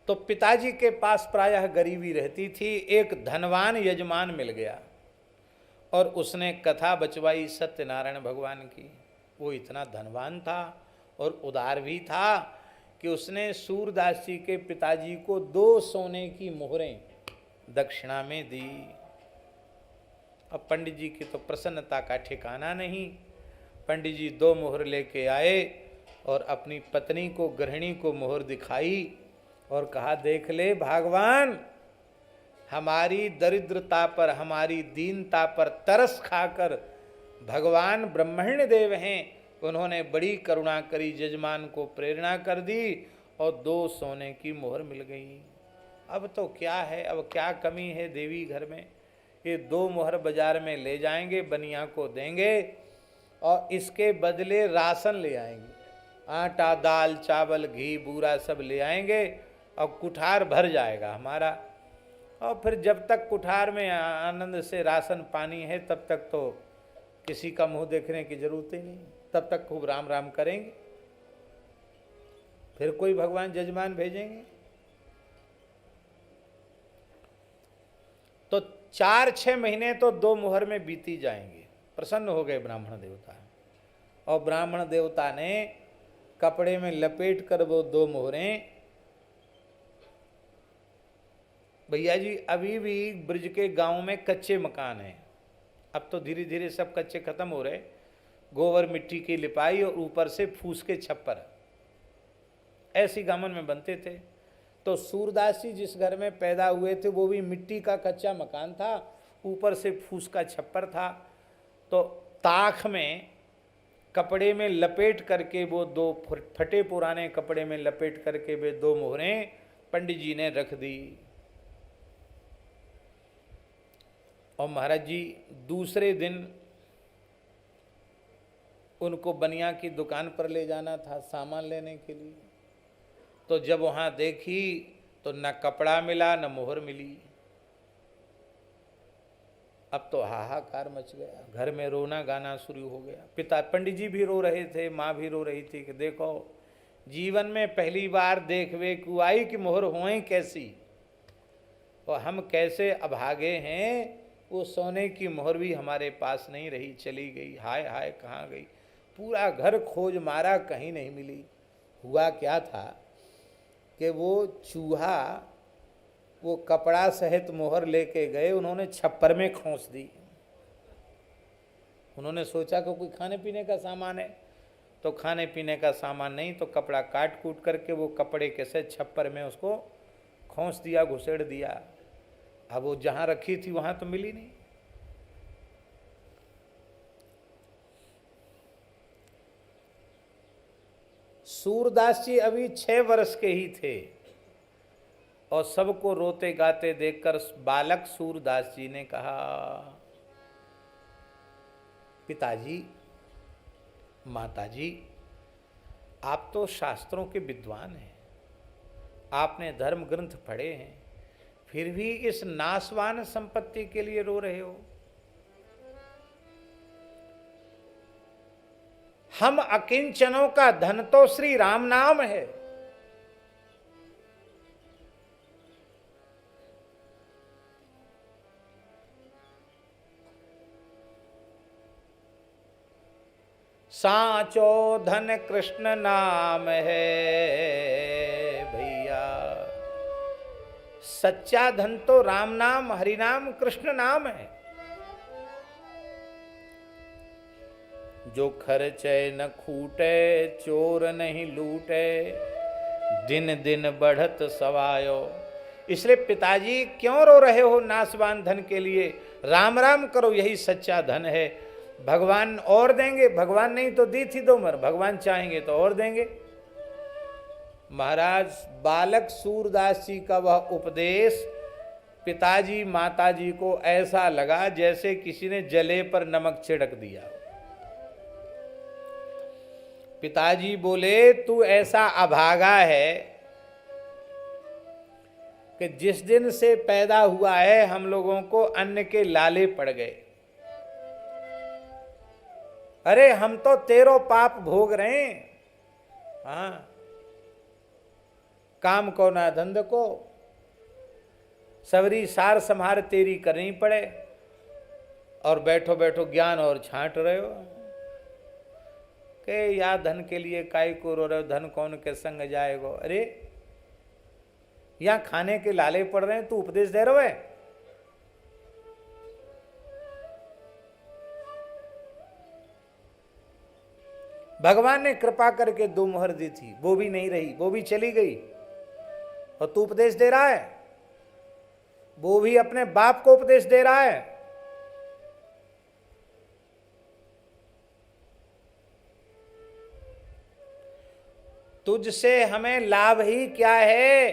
तो पिताजी के पास प्रायः गरीबी रहती थी। एक धनवान यजमान मिल गया और उसने कथा बचवाई सत्यनारायण भगवान की। वो इतना धनवान था और उदार भी था कि उसने सूरदास जी के पिताजी को 2 सोने की मोहरें दक्षिणा में दी। अब पंडित जी की तो प्रसन्नता का ठिकाना नहीं। पंडित जी 2 मोहर लेके आए और अपनी पत्नी को, गृहिणी को मोहर दिखाई और कहा, देख ले भगवान, हमारी दरिद्रता पर, हमारी दीनता पर तरस खाकर भगवान ब्रह्मण्य देव हैं, उन्होंने बड़ी करुणा करी, जजमान को प्रेरणा कर दी और 2 सोने की मोहर मिल गई। अब तो क्या है, अब क्या कमी है देवी घर में। ये 2 मोहर बाजार में ले जाएंगे, बनिया को देंगे और इसके बदले राशन ले आएंगे, आटा, दाल, चावल, घी, बूरा सब ले आएंगे और कुठार भर जाएगा हमारा। और फिर जब तक कुठार में आनंद से राशन पानी है तब तक तो किसी का मुंह देखने की जरूरत ही नहीं, तब तक खूब राम राम करेंगे। फिर कोई भगवान जजमान भेजेंगे। तो 4-6 महीने तो 2 मोहर में बीती जाएंगे। प्रसन्न हो गए ब्राह्मण देवता, और ब्राह्मण देवता ने कपड़े में लपेट कर वो 2 मोहरें, भैया जी अभी भी ब्रज के गांव में कच्चे मकान हैं। अब तो धीरे धीरे सब कच्चे खत्म हो रहे। गोबर मिट्टी की लिपाई और ऊपर से फूस के छप्पर, ऐसी गामन में बनते थे। तो सूरदास जी जिस घर में पैदा हुए थे वो भी मिट्टी का कच्चा मकान था, ऊपर से फूस का छप्पर था। तो ताख में कपड़े में लपेट करके वो 2 फटे पुराने कपड़े में लपेट करके वे 2 मोहरें पंडित जी ने रख दी। और महाराज जी दूसरे दिन उनको बनिया की दुकान पर ले जाना था सामान लेने के लिए। तो जब वहाँ देखी तो न कपड़ा मिला न मोहर मिली। अब तो हाहाकार मच गया, घर में रोना गाना शुरू हो गया। पिता पंडित जी भी रो रहे थे, माँ भी रो रही थी कि देखो जीवन में पहली बार देखवे कुआई की मोहर होए कैसी, और हम कैसे अभागे हैं। वो सोने की मोहर भी हमारे पास नहीं रही, चली गई। हाय हाय कहाँ गई। पूरा घर खोज मारा, कहीं नहीं मिली। हुआ क्या था कि वो चूहा वो कपड़ा सहित मोहर लेके गए, उन्होंने छप्पर में खोस दी। उन्होंने सोचा कि कोई खाने पीने का सामान है, तो खाने पीने का सामान नहीं, तो कपड़ा काट कूट करके वो कपड़े के से छप्पर में उसको खोस दिया, घुसेड़ दिया। अब वो जहाँ रखी थी वहाँ तो मिली नहीं। सूरदास जी अभी 6 वर्ष के ही थे और सबको रोते गाते देखकर बालक सूरदास जी ने कहा, पिताजी, माताजी, आप तो शास्त्रों के विद्वान हैं, आपने धर्म ग्रंथ पढ़े हैं, फिर भी इस नाशवान संपत्ति के लिए रो रहे हो। हम अकिंचनों का धन तो श्री राम नाम है। साचो धन कृष्ण नाम है भैया। सच्चा धन तो राम नाम, हरि नाम, कृष्ण नाम है। जो खर्चे न खूटे, चोर नहीं लूटे, दिन दिन बढ़त सवायो। इसलिए पिताजी क्यों रो रहे हो नाशवान धन के लिए? राम राम करो, यही सच्चा धन है। भगवान और देंगे, भगवान नहीं तो दी थी 2 मोहर, भगवान चाहेंगे तो और देंगे। महाराज बालक सूरदास जी का वह उपदेश पिताजी माताजी को ऐसा लगा जैसे किसी ने जले पर नमक छिड़क दिया। पिताजी बोले, तू ऐसा अभागा है कि जिस दिन से पैदा हुआ है हम लोगों को अन्न के लाले पड़ गए। अरे हम तो तेरो पाप भोग रहे हैं। हाँ, काम को ना धंध को, सबरी सार संहार तेरी करनी पड़े, और बैठो बैठो ज्ञान और छांट रहे हो के या धन के लिए काय को रो रहे हो, धन कौन के संग जाएगो। अरे यहां खाने के लाले पड़ रहे हैं, तू उपदेश दे रहे है। भगवान ने कृपा करके 2 मोहर दी थी, वो भी नहीं रही, वो भी चली गई, और तू उपदेश दे रहा है। वो भी अपने बाप को उपदेश दे रहा है। तुझसे हमें लाभ ही क्या है,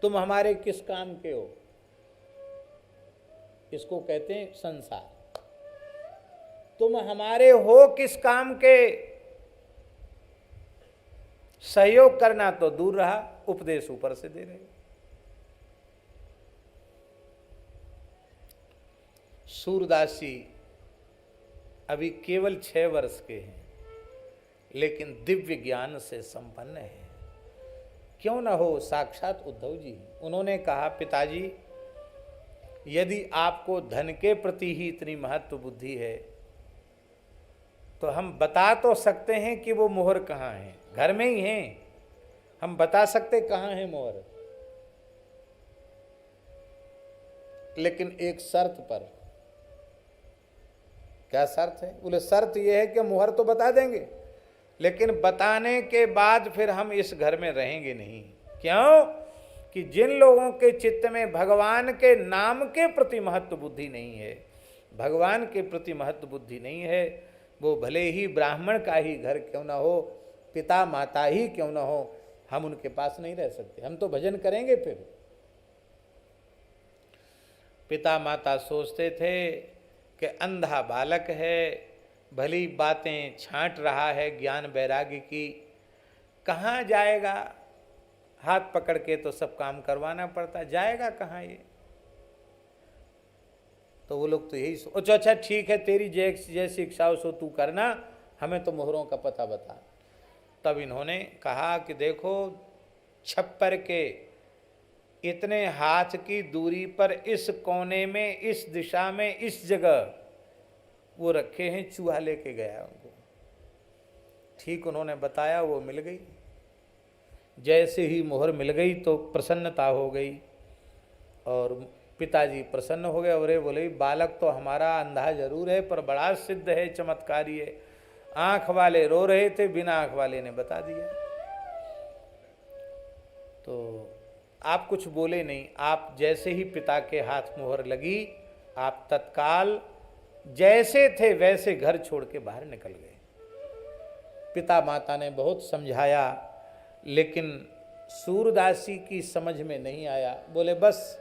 तुम हमारे किस काम के हो। इसको कहते हैं संसार। तुम हमारे हो किस काम के। सहयोग करना तो दूर रहा, उपदेश ऊपर से दे रहे। सूरदासी अभी केवल 6 वर्ष के हैं, लेकिन दिव्य ज्ञान से संपन्न है। क्यों न हो, साक्षात उद्धव जी। उन्होंने कहा, पिताजी यदि आपको धन के प्रति ही इतनी महत्व बुद्धि है तो हम बता तो सकते हैं कि वो मोहर कहाँ है। घर में ही हैं, हम बता सकते कहाँ है मोहर, लेकिन एक शर्त पर। क्या शर्त है? बोले शर्त यह है कि मोहर तो बता देंगे, लेकिन बताने के बाद फिर हम इस घर में रहेंगे नहीं। क्यों? कि जिन लोगों के चित्त में भगवान के नाम के प्रति महत्व बुद्धि नहीं है, भगवान के प्रति महत्व बुद्धि नहीं है, वो भले ही ब्राह्मण का ही घर क्यों ना हो, पिता माता ही क्यों ना हो, हम उनके पास नहीं रह सकते। हम तो भजन करेंगे। फिर पिता माता सोचते थे कि अंधा बालक है, भली बातें छांट रहा है ज्ञान वैराग्य की, कहाँ जाएगा, हाथ पकड़ के तो सब काम करवाना पड़ता, जाएगा कहाँ ये। तो वो लोग तो यही अच्छा ठीक है, तेरी जैसी इच्छा हो सो तू करना, हमें तो मोहरों का पता बता। तब इन्होंने कहा कि देखो, छप्पर के इतने हाथ की दूरी पर इस कोने में, इस दिशा में, इस जगह वो रखे हैं, चूहा लेके गया उनको। ठीक उन्होंने बताया, वो मिल गई। जैसे ही मोहर मिल गई तो प्रसन्नता हो गई, और पिताजी प्रसन्न हो गए। और बोले, बालक तो हमारा अंधा जरूर है पर बड़ा सिद्ध है, चमत्कारी है। आंख वाले रो रहे थे, बिना आंख वाले ने बता दिया। तो आप कुछ बोले नहीं, आप जैसे ही पिता के हाथ मोहर लगी, आप तत्काल जैसे थे वैसे घर छोड़ के बाहर निकल गए। पिता माता ने बहुत समझाया, लेकिन सूरदासी की समझ में नहीं आया। बोले बस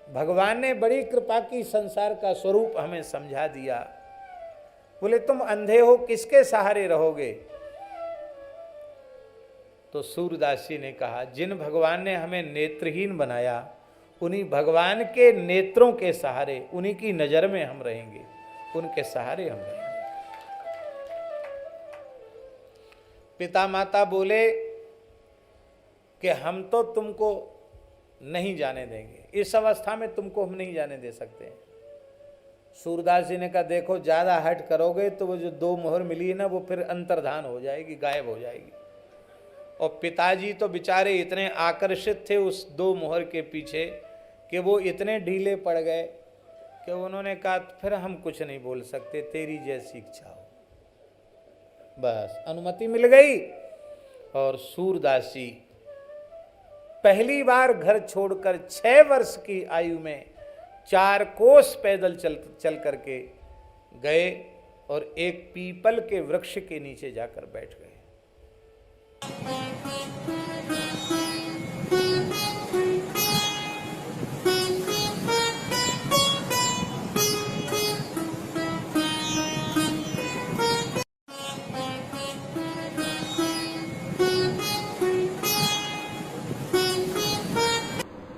भगवान ने बड़ी कृपा की, संसार का स्वरूप हमें समझा दिया। बोले तुम अंधे हो, किसके सहारे रहोगे। तो सूरदासी ने कहा, जिन भगवान ने हमें नेत्रहीन बनाया, उन्हीं भगवान के नेत्रों के सहारे, उन्हीं की नजर में हम रहेंगे, उनके सहारे हम रहेंगे। पिता माता बोले कि हम तो तुमको नहीं जाने देंगे, इस अवस्था में तुमको हम नहीं जाने दे सकते। सूरदास जी ने कहा, देखो ज्यादा हट करोगे तो वो जो 2 मोहर मिली है ना, वो फिर अंतर्धान हो जाएगी, गायब हो जाएगी। और पिताजी तो बेचारे इतने आकर्षित थे उस 2 मोहर के पीछे कि वो इतने ढीले पड़ गए कि उन्होंने कहा, फिर हम कुछ नहीं बोल सकते, तेरी जैसी इच्छा हो। बस अनुमति मिल गई, और सूरदासी पहली बार घर छोड़कर 6 वर्ष की आयु में 4 कोस पैदल चल करके गए, और एक पीपल के वृक्ष के नीचे जाकर बैठ गए।